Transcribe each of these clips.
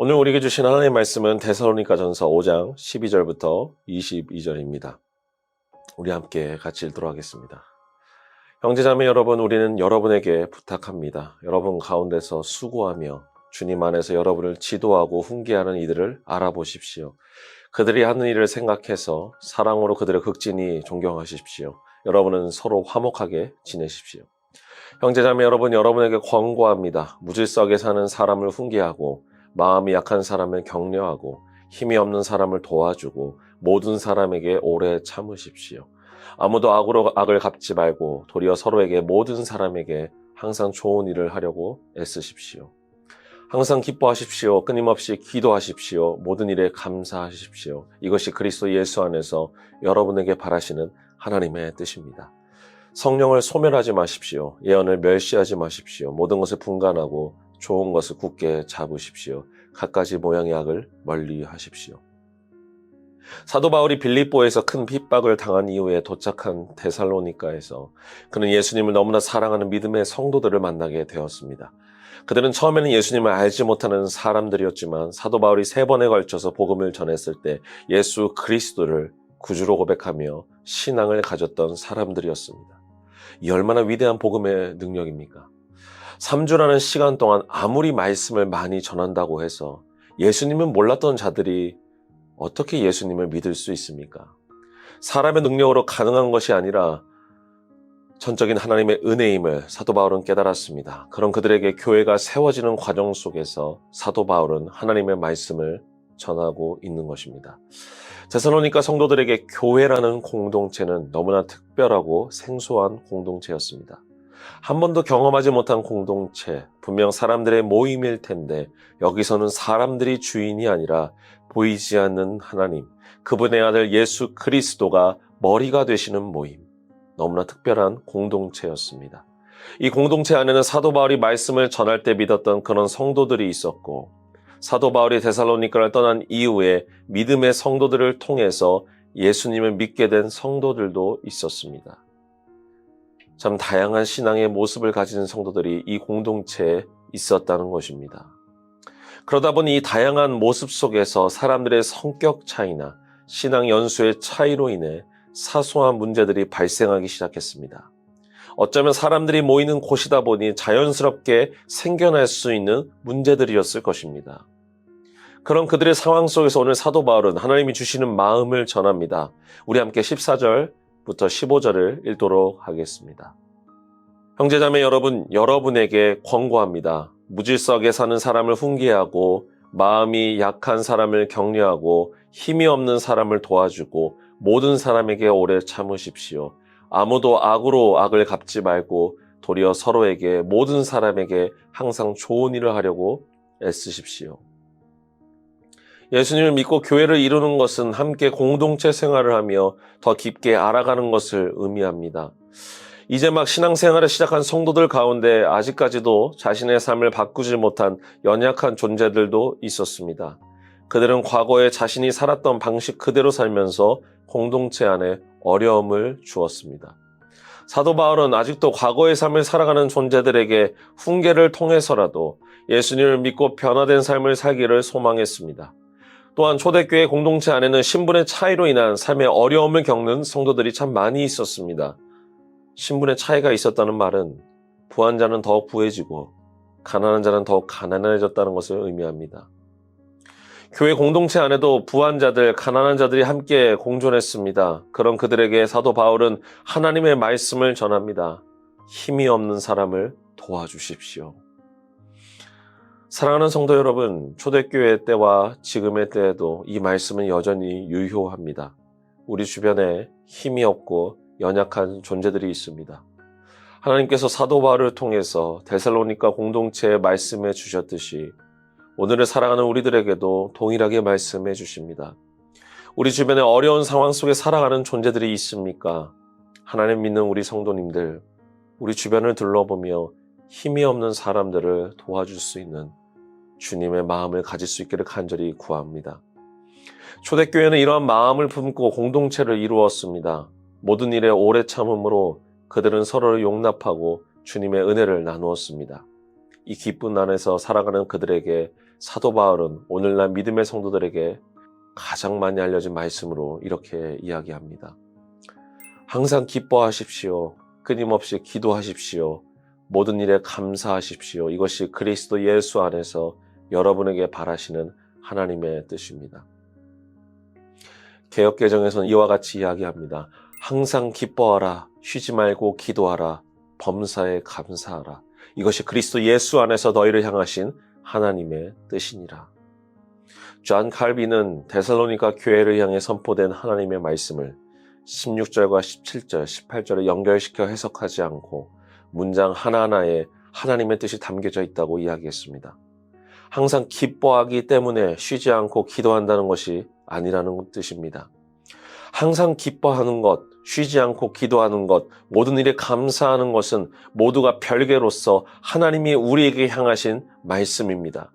오늘 우리에게 주신 하나님의 말씀은 데살로니가전서 5장 12절부터 22절입니다. 우리 함께 같이 읽도록 하겠습니다. 형제자매 여러분, 우리는 여러분에게 부탁합니다. 여러분 가운데서 수고하며 주님 안에서 여러분을 지도하고 훈계하는 이들을 알아보십시오. 그들이 하는 일을 생각해서 사랑으로 그들을 극진히 존경하십시오. 여러분은 서로 화목하게 지내십시오. 형제자매 여러분, 여러분에게 권고합니다. 무질서하게 사는 사람을 훈계하고 마음이 약한 사람을 격려하고 힘이 없는 사람을 도와주고 모든 사람에게 오래 참으십시오. 아무도 악으로 악을 갚지 말고 도리어 서로에게 모든 사람에게 항상 좋은 일을 하려고 애쓰십시오. 항상 기뻐하십시오. 끊임없이 기도하십시오. 모든 일에 감사하십시오. 이것이 그리스도 예수 안에서 여러분에게 바라시는 하나님의 뜻입니다. 성령을 소멸하지 마십시오. 예언을 멸시하지 마십시오. 모든 것을 분간하고 좋은 것을 굳게 잡으십시오. 갖가지 모양의 악을 멀리 하십시오. 사도 바울이 빌립보에서 큰 핍박을 당한 이후에 도착한 데살로니가에서 그는 예수님을 너무나 사랑하는 믿음의 성도들을 만나게 되었습니다. 그들은 처음에는 예수님을 알지 못하는 사람들이었지만 사도 바울이 3번에 걸쳐서 복음을 전했을 때 예수 그리스도를 구주로 고백하며 신앙을 가졌던 사람들이었습니다. 이 얼마나 위대한 복음의 능력입니까? 3주라는 시간 동안 아무리 말씀을 많이 전한다고 해서 예수님을 몰랐던 자들이 어떻게 예수님을 믿을 수 있습니까? 사람의 능력으로 가능한 것이 아니라 전적인 하나님의 은혜임을 사도 바울은 깨달았습니다. 그런 그들에게 교회가 세워지는 과정 속에서 사도 바울은 하나님의 말씀을 전하고 있는 것입니다. 데살로니가 성도들에게 교회라는 공동체는 너무나 특별하고 생소한 공동체였습니다. 한 번도 경험하지 못한 공동체, 분명 사람들의 모임일 텐데 여기서는 사람들이 주인이 아니라 보이지 않는 하나님, 그분의 아들 예수 그리스도가 머리가 되시는 모임, 너무나 특별한 공동체였습니다. 이 공동체 안에는 사도 바울이 말씀을 전할 때 믿었던 그런 성도들이 있었고, 사도 바울이 데살로니가를 떠난 이후에 믿음의 성도들을 통해서 예수님을 믿게 된 성도들도 있었습니다. 참 다양한 신앙의 모습을 가진 성도들이 이 공동체에 있었다는 것입니다. 그러다 보니 이 다양한 모습 속에서 사람들의 성격 차이나 신앙 연수의 차이로 인해 사소한 문제들이 발생하기 시작했습니다. 어쩌면 사람들이 모이는 곳이다 보니 자연스럽게 생겨날 수 있는 문제들이었을 것입니다. 그런 그들의 상황 속에서 오늘 사도 바울은 하나님이 주시는 마음을 전합니다. 우리 함께 14절부터 15절을 읽도록 하겠습니다. 형제자매 여러분, 여러분에게 권고합니다. 무질서하게 사는 사람을 훈계하고 마음이 약한 사람을 격려하고 힘이 없는 사람을 도와주고 모든 사람에게 오래 참으십시오. 아무도 악으로 악을 갚지 말고 도리어 서로에게 모든 사람에게 항상 좋은 일을 하려고 애쓰십시오. 예수님을 믿고 교회를 이루는 것은 함께 공동체 생활을 하며 더 깊게 알아가는 것을 의미합니다. 이제 막 신앙생활을 시작한 성도들 가운데 아직까지도 자신의 삶을 바꾸지 못한 연약한 존재들도 있었습니다. 그들은 과거에 자신이 살았던 방식 그대로 살면서 공동체 안에 어려움을 주었습니다. 사도 바울은 아직도 과거의 삶을 살아가는 존재들에게 훈계를 통해서라도 예수님을 믿고 변화된 삶을 살기를 소망했습니다. 또한 초대교회 공동체 안에는 신분의 차이로 인한 삶의 어려움을 겪는 성도들이 참 많이 있었습니다. 신분의 차이가 있었다는 말은 부한 자는 더욱 부해지고 가난한 자는 더욱 가난해졌다는 것을 의미합니다. 교회 공동체 안에도 부한 자들, 가난한 자들이 함께 공존했습니다. 그런 그들에게 사도 바울은 하나님의 말씀을 전합니다. 힘이 없는 사람을 도와주십시오. 사랑하는 성도 여러분, 초대교회 때와 지금의 때에도 이 말씀은 여전히 유효합니다. 우리 주변에 힘이 없고 연약한 존재들이 있습니다. 하나님께서 사도 바울을 통해서 데살로니가 공동체에 말씀해 주셨듯이 오늘을 살아가는 우리들에게도 동일하게 말씀해 주십니다. 우리 주변에 어려운 상황 속에 살아가는 존재들이 있습니까? 하나님 믿는 우리 성도님들, 우리 주변을 둘러보며 힘이 없는 사람들을 도와줄 수 있는 주님의 마음을 가질 수 있기를 간절히 구합니다. 초대교회는 이러한 마음을 품고 공동체를 이루었습니다. 모든 일에 오래 참음으로 그들은 서로를 용납하고 주님의 은혜를 나누었습니다. 이 기쁜 안에서 살아가는 그들에게 사도 바울은 오늘날 믿음의 성도들에게 가장 많이 알려진 말씀으로 이렇게 이야기합니다. 항상 기뻐하십시오. 끊임없이 기도하십시오. 모든 일에 감사하십시오. 이것이 그리스도 예수 안에서 여러분에게 바라시는 하나님의 뜻입니다. 개역개정에서는 이와 같이 이야기합니다. 항상 기뻐하라. 쉬지 말고 기도하라. 범사에 감사하라. 이것이 그리스도 예수 안에서 너희를 향하신 하나님의 뜻이니라. 존 칼빈은 데살로니가 교회를 향해 선포된 하나님의 말씀을 16절과 17절, 18절에 연결시켜 해석하지 않고 문장 하나하나에 하나님의 뜻이 담겨져 있다고 이야기했습니다. 항상 기뻐하기 때문에 쉬지 않고 기도한다는 것이 아니라는 뜻입니다. 항상 기뻐하는 것, 쉬지 않고 기도하는 것, 모든 일에 감사하는 것은 모두가 별개로서 하나님이 우리에게 향하신 말씀입니다.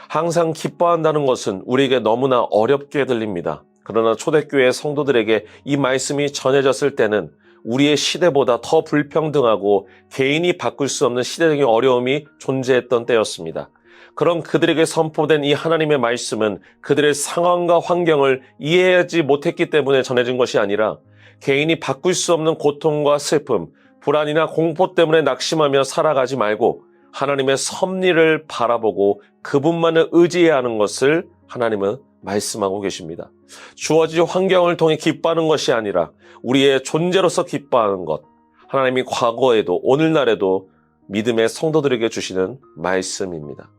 항상 기뻐한다는 것은 우리에게 너무나 어렵게 들립니다. 그러나 초대교회 성도들에게 이 말씀이 전해졌을 때는 우리의 시대보다 더 불평등하고 개인이 바꿀 수 없는 시대적인 어려움이 존재했던 때였습니다. 그런 그들에게 선포된 이 하나님의 말씀은 그들의 상황과 환경을 이해하지 못했기 때문에 전해진 것이 아니라 개인이 바꿀 수 없는 고통과 슬픔, 불안이나 공포 때문에 낙심하며 살아가지 말고 하나님의 섭리를 바라보고 그분만을 의지해야 하는 것을 하나님은 말씀하고 계십니다. 주어진 환경을 통해 기뻐하는 것이 아니라 우리의 존재로서 기뻐하는 것, 하나님이 과거에도 오늘날에도 믿음의 성도들에게 주시는 말씀입니다.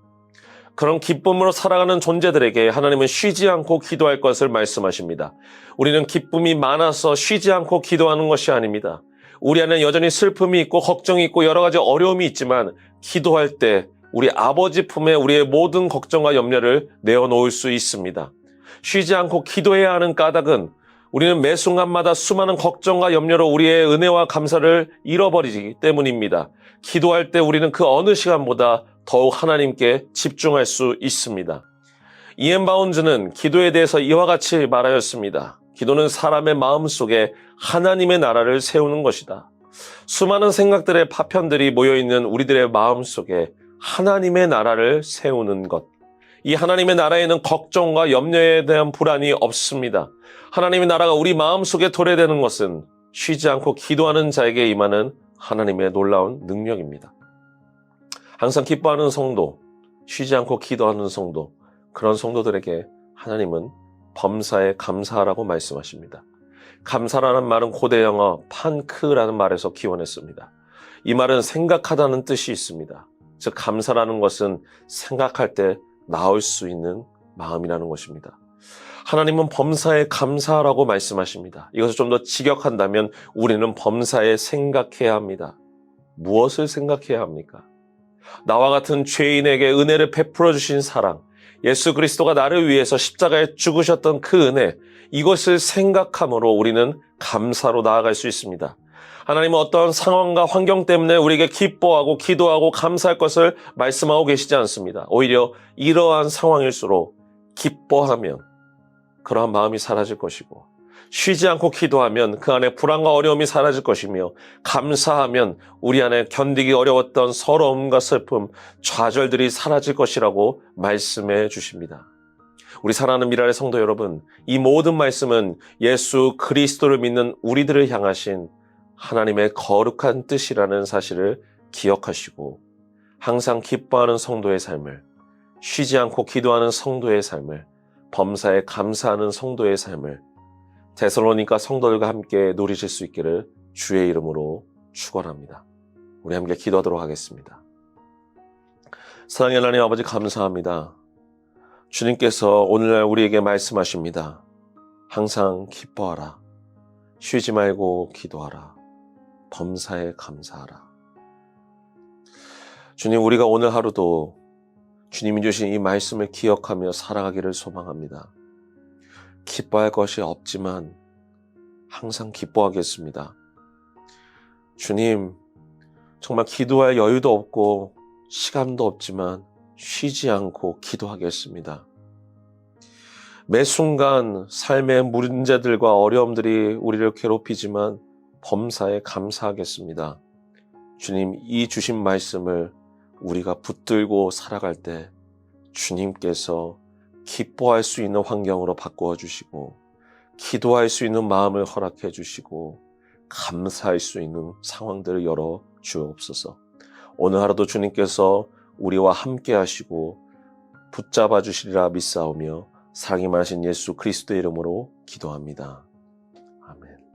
그런 기쁨으로 살아가는 존재들에게 하나님은 쉬지 않고 기도할 것을 말씀하십니다. 우리는 기쁨이 많아서 쉬지 않고 기도하는 것이 아닙니다. 우리 안에 여전히 슬픔이 있고 걱정이 있고 여러 가지 어려움이 있지만 기도할 때 우리 아버지 품에 우리의 모든 걱정과 염려를 내어놓을 수 있습니다. 쉬지 않고 기도해야 하는 까닭은 우리는 매 순간마다 수많은 걱정과 염려로 우리의 은혜와 감사를 잃어버리기 때문입니다. 기도할 때 우리는 그 어느 시간보다 더욱 하나님께 집중할 수 있습니다. 이엔 바운즈는 기도에 대해서 이와 같이 말하였습니다. 기도는 사람의 마음속에 하나님의 나라를 세우는 것이다. 수많은 생각들의 파편들이 모여있는 우리들의 마음속에 하나님의 나라를 세우는 것. 이 하나님의 나라에는 걱정과 염려에 대한 불안이 없습니다. 하나님의 나라가 우리 마음속에 도래되는 것은 쉬지 않고 기도하는 자에게 임하는 하나님의 놀라운 능력입니다. 항상 기뻐하는 성도, 쉬지 않고 기도하는 성도, 그런 성도들에게 하나님은 범사에 감사하라고 말씀하십니다. 감사라는 말은 고대 영어 판크라는 말에서 기원했습니다. 이 말은 생각하다는 뜻이 있습니다. 즉 감사라는 것은 생각할 때 나올 수 있는 마음이라는 것입니다. 하나님은 범사에 감사하라고 말씀하십니다. 이것을 좀 더 직역한다면 우리는 범사에 생각해야 합니다. 무엇을 생각해야 합니까? 나와 같은 죄인에게 은혜를 베풀어 주신 사랑, 예수 그리스도가 나를 위해서 십자가에 죽으셨던 그 은혜, 이것을 생각함으로 우리는 감사로 나아갈 수 있습니다. 하나님은 어떤 상황과 환경 때문에 우리에게 기뻐하고 기도하고 감사할 것을 말씀하고 계시지 않습니다. 오히려 이러한 상황일수록 기뻐하면 그러한 마음이 사라질 것이고 쉬지 않고 기도하면 그 안에 불안과 어려움이 사라질 것이며 감사하면 우리 안에 견디기 어려웠던 서러움과 슬픔, 좌절들이 사라질 것이라고 말씀해 주십니다. 우리 사랑하는 미랄의 성도 여러분, 이 모든 말씀은 예수 그리스도를 믿는 우리들을 향하신 하나님의 거룩한 뜻이라는 사실을 기억하시고 항상 기뻐하는 성도의 삶을, 쉬지 않고 기도하는 성도의 삶을, 범사에 감사하는 성도의 삶을 데살로니가 성도들과 함께 누리실 수 있기를 주의 이름으로 축원합니다. 우리 함께 기도하도록 하겠습니다. 사랑의 하나님 아버지 감사합니다. 주님께서 오늘날 우리에게 말씀하십니다. 항상 기뻐하라. 쉬지 말고 기도하라. 범사에 감사하라. 주님, 우리가 오늘 하루도 주님이 주신 이 말씀을 기억하며 살아가기를 소망합니다. 기뻐할 것이 없지만 항상 기뻐하겠습니다. 주님, 정말 기도할 여유도 없고 시간도 없지만 쉬지 않고 기도하겠습니다. 매 순간 삶의 문제들과 어려움들이 우리를 괴롭히지만 범사에 감사하겠습니다. 주님, 이 주신 말씀을 우리가 붙들고 살아갈 때 주님께서 기뻐할 수 있는 환경으로 바꾸어 주시고 기도할 수 있는 마음을 허락해 주시고 감사할 수 있는 상황들을 열어 주옵소서. 오늘 하루도 주님께서 우리와 함께 하시고 붙잡아 주시리라 믿사오며 사랑이 많으신 예수 그리스도의 이름으로 기도합니다. 아멘.